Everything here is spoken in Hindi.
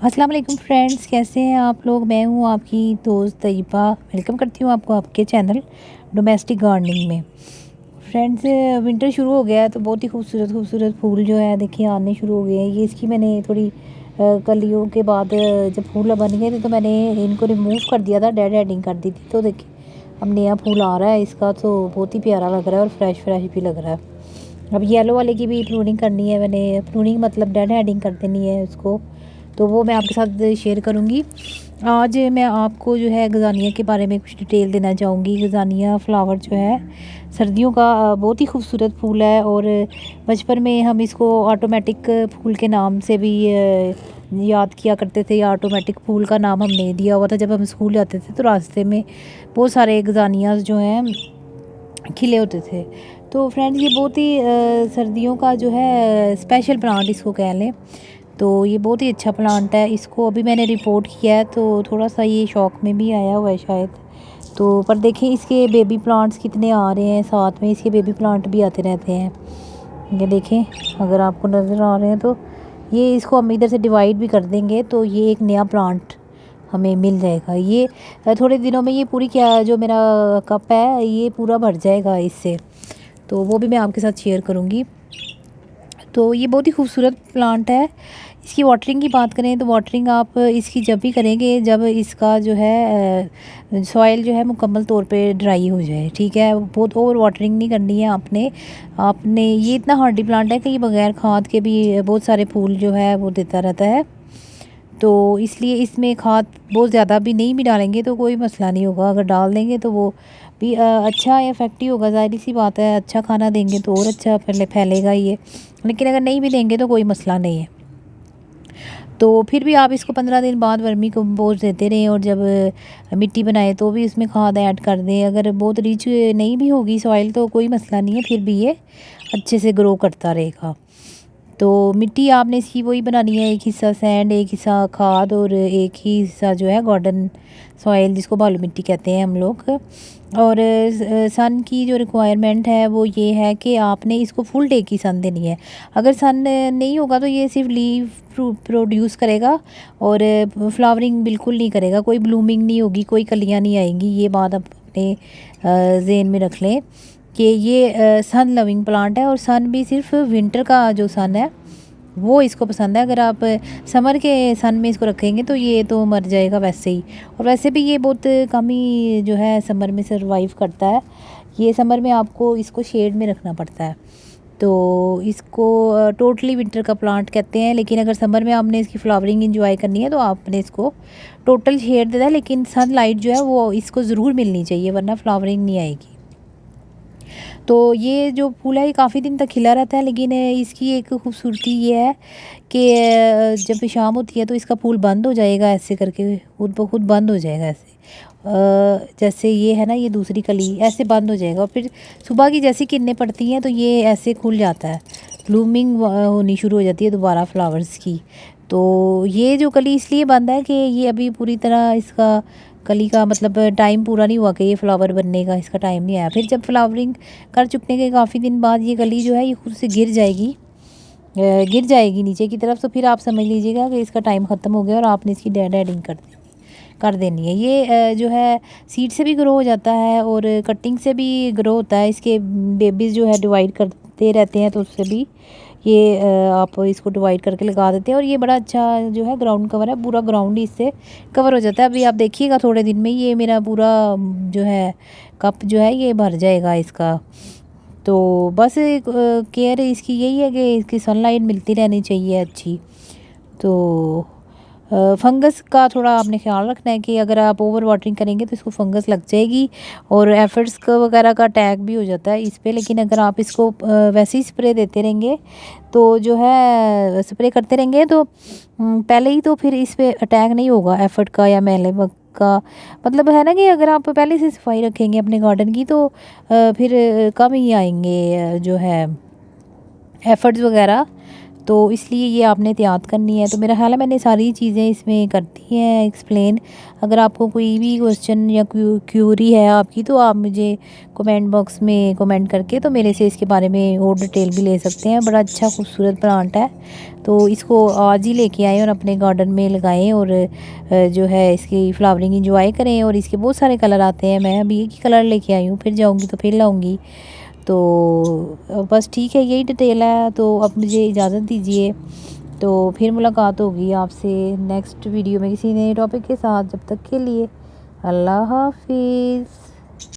अस्सलाम वालेकुम फ्रेंड्स, कैसे हैं आप लोग। मैं हूं आपकी दोस्त तैयबा। वेलकम करती हूं आपको आपके चैनल डोमेस्टिक गार्डनिंग में। फ्रेंड्स, विंटर शुरू हो गया है तो बहुत ही खूबसूरत खूबसूरत फूल जो है देखिए आने शुरू हो गए हैं। ये इसकी मैंने थोड़ी कलियों के बाद जब फूल बन गए थे तो मैंने इनको रिमूव कर दिया था, डेड हेडिंग कर दी थी। तो देखिए अब नया फूल आ रहा है इसका, तो बहुत ही प्यारा लग रहा है और फ्रेश फ्रेश भी लग रहा है। अब येलो वाले की भी प्रूनिंग करनी है मैंने। प्रूनिंग मतलब डेड हेडिंग कर देनी है उसको, तो वो मैं आपके साथ शेयर करूँगी। आज मैं आपको जो है गज़ानिया के बारे में कुछ डिटेल देना चाहूँगी। गज़ानिया फ्लावर जो है सर्दियों का बहुत ही खूबसूरत फूल है, और बचपन में हम इसको ऑटोमेटिक फूल के नाम से भी याद किया करते थे, या ऑटोमेटिक फूल का नाम हमने दिया हुआ था। जब हम स्कूल जाते थे तो रास्ते में बहुत सारे गज़ानियास जो हैं खिले होते थे। तो फ्रेंड्स, ये बहुत ही सर्दियों का जो है स्पेशल प्लांट इसको कह लें, तो ये बहुत ही अच्छा प्लांट है। इसको अभी मैंने रिपोर्ट किया है तो थोड़ा सा ये शौक में भी आया हुआ है शायद। तो पर देखें इसके बेबी प्लांट्स कितने आ रहे हैं, साथ में इसके बेबी प्लांट भी आते रहते हैं। ये देखें, अगर आपको नज़र आ रहे हैं तो ये इसको हम इधर से डिवाइड भी कर देंगे तो ये एक नया प्लांट हमें मिल जाएगा। ये थोड़े दिनों में ये पूरी क्या जो मेरा कप है ये पूरा भर जाएगा इससे, तो वो भी मैं आपके साथ शेयर करूँगी। तो ये बहुत ही खूबसूरत प्लांट है। इसकी वाटरिंग की बात करें तो वाटरिंग आप इसकी जब भी करेंगे जब इसका जो है सॉइल जो है मुकम्मल तौर पे ड्राई हो जाए, ठीक है। बहुत ओवर वाटरिंग नहीं करनी है आपने। आपने ये इतना हार्डी प्लांट है कि ये बगैर खाद के भी बहुत सारे फूल जो है वो देता रहता है। तो इसलिए इसमें खाद बहुत ज़्यादा भी नहीं भी डालेंगे तो कोई मसला नहीं होगा। अगर डाल देंगे तो वो भी अच्छा इफ़ेक्टिव होगा। ज़ाहिर सी बात है, अच्छा खाना देंगे तो और अच्छा फैलेगा ये। लेकिन अगर नहीं भी देंगे तो कोई मसला नहीं है। तो फिर भी आप इसको 15 दिन बाद वर्मी कंपोस्ट देते रहें, और जब मिट्टी बनाए तो भी उसमें खाद ऐड कर दें। अगर बहुत रिच नहीं भी होगी सॉइल तो कोई मसला नहीं है, फिर भी ये अच्छे से ग्रो करता रहेगा। तो मिट्टी आपने इसकी वही बनानी है, एक हिस्सा सैंड, एक हिस्सा खाद, और एक ही हिस्सा जो है गार्डन सॉइल जिसको बालू मिट्टी कहते हैं हम लोग। और सन की जो रिक्वायरमेंट है वो ये है कि आपने इसको फुल डे की सन देनी है। अगर सन नहीं होगा तो ये सिर्फ लीव प्रोड्यूस करेगा और फ्लावरिंग बिल्कुल नहीं करेगा, कोई ब्लूमिंग नहीं होगी, कोई कलियाँ नहीं आएंगी। ये बात आप अपने ज़हन में रख लें कि ये सन लविंग प्लांट है, और सन भी सिर्फ विंटर का जो सन है वो इसको पसंद है। अगर आप समर के सन में इसको रखेंगे तो ये तो मर जाएगा वैसे ही। और वैसे भी ये बहुत कम ही जो है समर में सरवाइव करता है। ये समर में आपको इसको शेड में रखना पड़ता है, तो इसको टोटली विंटर का प्लांट कहते हैं। लेकिन अगर समर में आपने इसकी फ्लावरिंग इंजॉय करनी है तो आपने इसको टोटल शेड देना है, लेकिन सनलाइट जो है वो इसको ज़रूर मिलनी चाहिए, वरना फ्लावरिंग नहीं आएगी। तो ये जो फूल है ये काफ़ी दिन तक खिला रहता है, लेकिन इसकी एक खूबसूरती ये है कि जब शाम होती है तो इसका फूल बंद हो जाएगा, ऐसे करके खुद ब खुद बंद हो जाएगा ऐसे। जैसे ये है ना, ये दूसरी कली ऐसे बंद हो जाएगा, और फिर सुबह की जैसी किरणें पड़ती हैं तो ये ऐसे खुल जाता है, ब्लूमिंग होनी शुरू हो जाती है दोबारा फ्लावर्स की। तो ये जो कली इसलिए बंद है कि ये अभी पूरी तरह इसका कली का मतलब टाइम पूरा नहीं हुआ कि ये फ्लावर बनने का इसका टाइम नहीं आया। फिर जब फ्लावरिंग कर चुकने के काफ़ी दिन बाद ये कली जो है ये खुद से गिर जाएगी नीचे की तरफ। तो फिर आप समझ लीजिएगा कि इसका टाइम ख़त्म हो गया और आपने इसकी डेड हेडिंग कर देनी है। ये जो है सीड से भी ग्रो हो जाता है और कटिंग से भी ग्रो होता है। इसके बेबीज़ जो है डिवाइड करते रहते हैं तो उससे भी ये आप इसको डिवाइड करके लगा देते हैं, और ये बड़ा अच्छा जो है ग्राउंड कवर है। पूरा ग्राउंड ही इससे कवर हो जाता है। अभी आप देखिएगा थोड़े दिन में ये मेरा पूरा जो है कप जो है ये भर जाएगा इसका। तो बस केयर इसकी यही है कि इसकी सनलाइट मिलती रहनी चाहिए अच्छी। तो फंगस का थोड़ा आपने ख्याल रखना है कि अगर आप ओवर वाटरिंग करेंगे तो इसको फंगस लग जाएगी, और एफिड्स का वगैरह का अटैक भी हो जाता है इस पे। लेकिन अगर आप इसको वैसे ही स्प्रे देते रहेंगे तो जो है स्प्रे करते रहेंगे तो पहले ही तो फिर इस पे अटैक नहीं होगा एफिड का या मेले बग का। मतलब है ना कि अगर आप पहले से सफाई रखेंगे अपने गार्डन की तो फिर कम ही आएंगे जो है एफर्ट्स वगैरह। तो इसलिए ये आपने एहतियात करनी है। तो मेरा ख़्याल है मैंने सारी चीज़ें इसमें कर दी हैं एक्सप्लेन। अगर आपको कोई भी क्वेश्चन या क्यूरी है आपकी, तो आप मुझे कमेंट बॉक्स में कमेंट करके तो मेरे से इसके बारे में और डिटेल भी ले सकते हैं। बड़ा अच्छा खूबसूरत प्लांट है, तो इसको आज ही लेके आएँ और अपने गार्डन में लगाएं और जो है इसकी फ्लावरिंग इंजॉय करें। और इसके बहुत सारे कलर आते हैं, मैं अभी एक ही कलर लेके आई हूँ, फिर जाऊँगी तो फिर लाऊँगी। तो बस ठीक है, यही डिटेल है। तो अब मुझे इजाज़त दीजिए, तो फिर मुलाकात होगी आपसे नेक्स्ट वीडियो में किसी नए टॉपिक के साथ। जब तक के लिए अल्लाह हाफिज़।